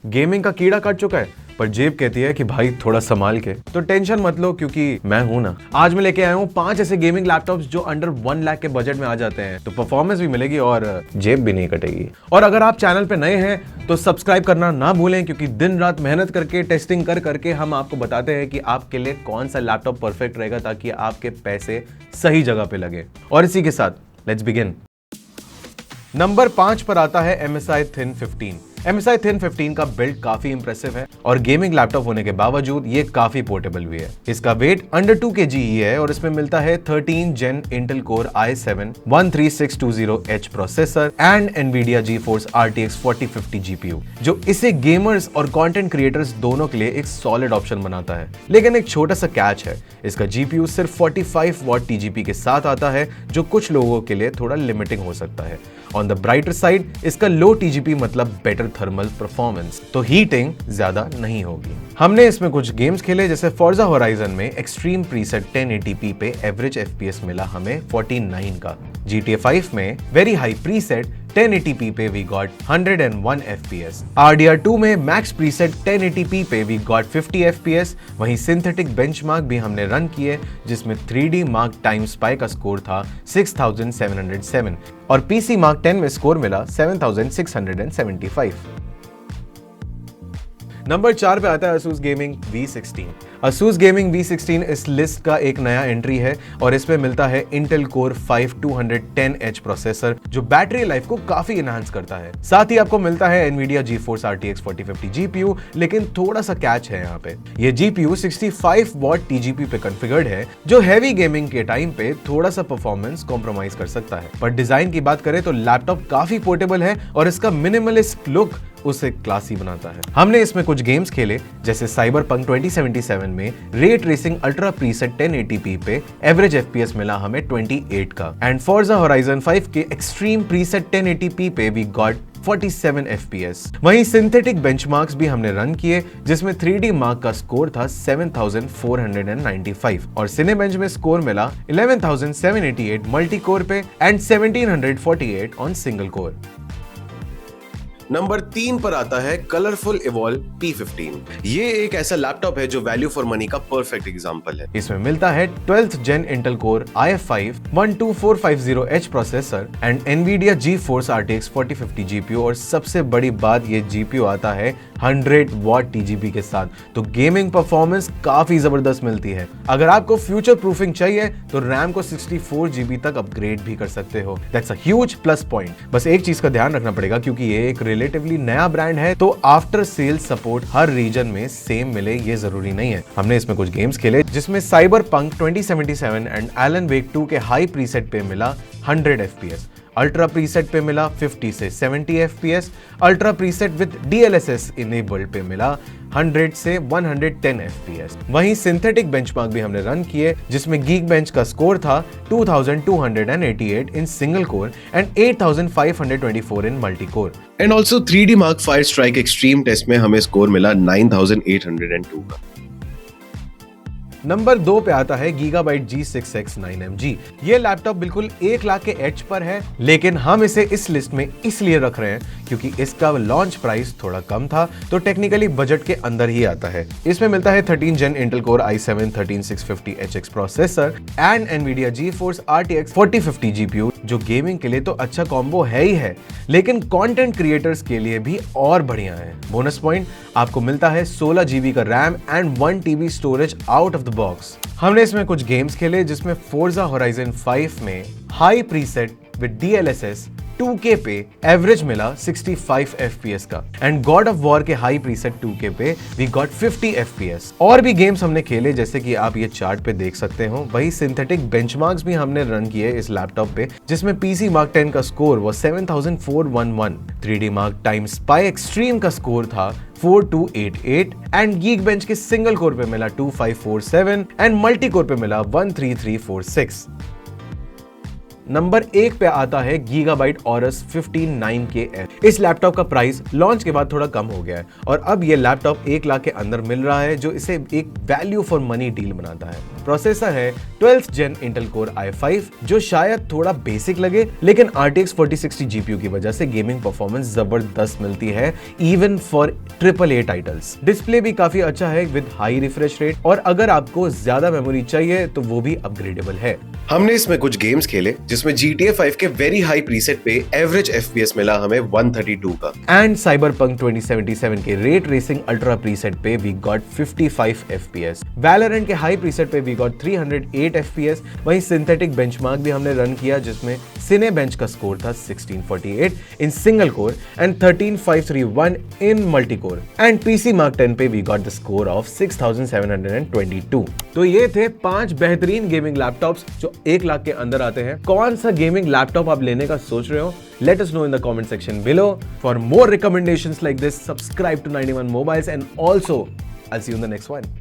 Gaming का कीड़ा काट चुका है, पर जेब कहती है कि भाई थोड़ा संभाल के। तो टेंशन मत लो, क्योंकि मैं हूं ना। आज मैं लेके आया हूं 5 ऐसे गेमिंग लैपटॉप्स जो अंडर 1 लाख के बजट में आ जाते हैं, तो परफॉर्मेंस भी मिलेगी और जेब भी नहीं कटेगी। और अगर आप चैनल पे नए हैं तो सब्सक्राइब करना ना भूलें, क्योंकि दिन रात मेहनत करके टेस्टिंग कर करके हम आपको बताते हैं कि आपके लिए कौन सा लैपटॉप परफेक्ट रहेगा, ताकि आपके पैसे सही जगह पे लगे। और इसी के साथ लेट्स बिगिन। नंबर 5 पर आता है MSI Thin 15। MSI Thin 15 का बिल्ड काफी इंप्रेसिव है और गेमिंग लैपटॉप होने के बावजूद ये काफी पोर्टेबल भी है। इसका वेट अंडर 2 kg ही है और इसमें मिलता है 13 Gen Intel Core i7 13620H processor and Nvidia GeForce RTX 4050 GPU, जो इसे गेमर्स और कंटेंट क्रिएटर्स दोनों के लिए एक सॉलिड ऑप्शन बनाता है। लेकिन एक छोटा सा कैच है, इसका GPU सिर्फ 45 वॉट TGP के साथ आता है, जो कुछ लोगों के लिए थोड़ा लिमिटिंग हो सकता है। ऑन द ब्राइटर साइड, इसका लो TGP मतलब बेटर थर्मल परफॉर्मेंस, तो हीटिंग ज्यादा नहीं होगी। हमने इसमें कुछ गेम्स खेले, जैसे फोर्जा होराइजन में एक्सट्रीम प्रीसेट 1080p पे एवरेज FPS मिला हमें 49 का। GTA 5 में वेरी हाई प्रीसेट 1080p पे वी गॉट 101 FPS। RDR2 में मैक्स प्रीसेट 1080p पे वी गॉट 50 FPS। वहीं सिंथेटिक बेंचमार्क भी हमने रन किए, जिसमें 3D मार्क टाइम स्पाई का स्कोर था 6707 और PC मार्क 10 में स्कोर मिला 7675। नंबर 4 पे आता है Asus Gaming V16। Asus Gaming V16 इस लिस्ट का एक नया एंट्री है और इसमें मिलता है Intel Core 5 210H प्रोसेसर, जो बैटरी लाइफ को काफी इनहांस करता है। साथ ही आपको मिलता है Nvidia GeForce RTX 4050 GPU, लेकिन थोड़ा सा कैच है यहाँ पे। ये GPU 65 वॉट TGP पे कॉन्फ़िगर्ड है, जो हैवी गेमिंग के टाइम पे थोड़ा सा परफॉर्मेंस कॉम्प्रोमाइज कर सकता है। पर डिजाइन की बात करें तो लैपटॉप काफी पोर्टेबल है और इसका मिनिमलिस्ट लुक उसे क्लासी बनाता है। हमने इसमें कुछ गेम्स खेले, जैसे Cyberpunk 2077 में ray tracing ultra preset 1080p पे एवरेज FPS मिला हमें 28 का, एंड Forza Horizon 5 के एक्सट्रीम प्रीसेट 1080p पे वी गॉट 47 FPS। वहीं सिंथेटिक बेंचमार्क्स भी हमने रन किए, जिसमें 3D मार्क का स्कोर था 7495 और सिनेबेंच में स्कोर मिला 11788 मल्टी कोर पे and 1748 on single core. Number 3 पर आता है कलरफुल इवॉल्व P15। ये एक ऐसा लैपटॉप है जो वैल्यू फॉर मनी का परफेक्ट एग्जांपल है। इसमें मिलता है 12th Gen Intel Core i5 12450H processor and Nvidia GeForce RTX 4050 GPU, और सबसे बड़ी बात, ये GPU आता है 100 वॉट TGP के साथ, तो गेमिंग परफॉर्मेंस काफी जबरदस्त मिलती है। अगर आपको फ्यूचर प्रूफिंग चाहिए तो रैम को 64 GB तक अपग्रेड भी कर सकते हो। That's a huge plus point. बस एक चीज का ध्यान रखना पड़ेगा, क्योंकि ये एक रिलेटिवली नया ब्रांड है, तो आफ्टर सेल सपोर्ट हर रीजन में सेम मिले ये जरूरी नहीं है। हमने इसमें कुछ गेम्स खेले, जिसमें Cyberpunk 2077 एंड Alan Wake 2 के हाई प्रीसेट पे मिला 100 FPS, अल्ट्रा प्रीसेट पे मिला 50 से 70 FPS, ultra preset with DLSS enabled पे मिला 100 से 110 FPS। वहीं सिंथेटिक बेंचमार्क भी हमने रन किए, जिसमें Geekbench का स्कोर था 2288 in single core and 8524 in multi core. And also 3D mark fire strike extreme test में हमें स्कोर मिला 9802 का। नंबर 2 पे आता है Gigabyte G6X 9MG। ये लैपटॉप बिल्कुल 1 लाख के एज पर है, लेकिन हम इसे इस लिस्ट में इसलिए रख रहे हैं क्योंकि इसका लॉन्च प्राइस थोड़ा कम था, तो टेक्निकली बजट के अंदर ही आता है। इसमें मिलता है 13 Gen Intel Core i7 13650HX processor and Nvidia GeForce RTX 4050 GPU, जो गेमिंग के लिए तो अच्छा कॉम्बो है ही है, लेकिन कंटेंट क्रिएटर्स के लिए भी और बढ़िया है। बोनस पॉइंट, आपको मिलता है 16 GB का RAM and 1 TB storage out of the box. हमने इसमें कुछ गेम्स खेले, जिसमें Forza Horizon 5 में high preset with DLSS 2K पे एवरेज मिला 65 FPS का, एंड गॉड ऑफ वॉर के हाई प्रीसेट 2K पे वी गॉट 50 FPS। और भी गेम्स हमने खेले, जैसे कि आप ये चार्ट पे देख सकते हो। वही सिंथेटिक बेंचमार्क्स भी हमने रन किए इस लैपटॉप पे, जिसमें PC मार्क 10 का स्कोर वो 7411, 3D mark time spy extreme का स्कोर था 4288 एंड Geekbench के सिंगल कोर पे मिला 2547 एंड मल्टी कोर पे मिला 13346। नंबर 1 पे आता है Gigabyte Aorus 15 9K। इस लैपटॉप का प्राइस लॉन्च के बाद थोड़ा कम हो गया है और अब ये लैपटॉप 1 लाख के अंदर मिल रहा है, जो इसे एक वैल्यू फॉर मनी डील बनाता है। प्रोसेसर है 12th Gen Intel Core i5 जो शायद थोड़ा बेसिक लगे, लेकिन RTX 4060 GPU की वजह से गेमिंग परफॉर्मेंस जबरदस्त मिलती है even for AAA titles. Display भी काफी अच्छा है विद हाई रिफ्रेश रेट, और अगर आपको ज्यादा मेमोरी चाहिए तो वो भी अपग्रेडेबल है। हमने इसमें कुछ गेम्स खेले जिसमें GTA 5 के वेरी हाई प्रीसेट पे एवरेज FPS मिला हमें 132 का, एंड Cyberpunk 2077 के रेट रेसिंग अल्ट्रा प्रीसेट पे वी गॉट 55 FPS। Valorant के हाई प्रीसेट पे वी गॉट 308 FPS। वहीं सिंथेटिक बेंचमार्क भी हमने रन किया जिसमें सिने बेंच का स्कोर था 1648 in single core and 13531 in multi core, and PC Mark 10 पे we got the score of 6722। तो ये थे 5 बेहतरीन गेमिंग लैपटॉप्स जो 1 लाख के अंदर आते हैं। कौन सा गेमिंग लैपटॉप आप लेने का सोच रहे हो? Let us know in the comment section below. For more recommendations like this, subscribe to 91 Mobiles, and also I'll see you in the next one.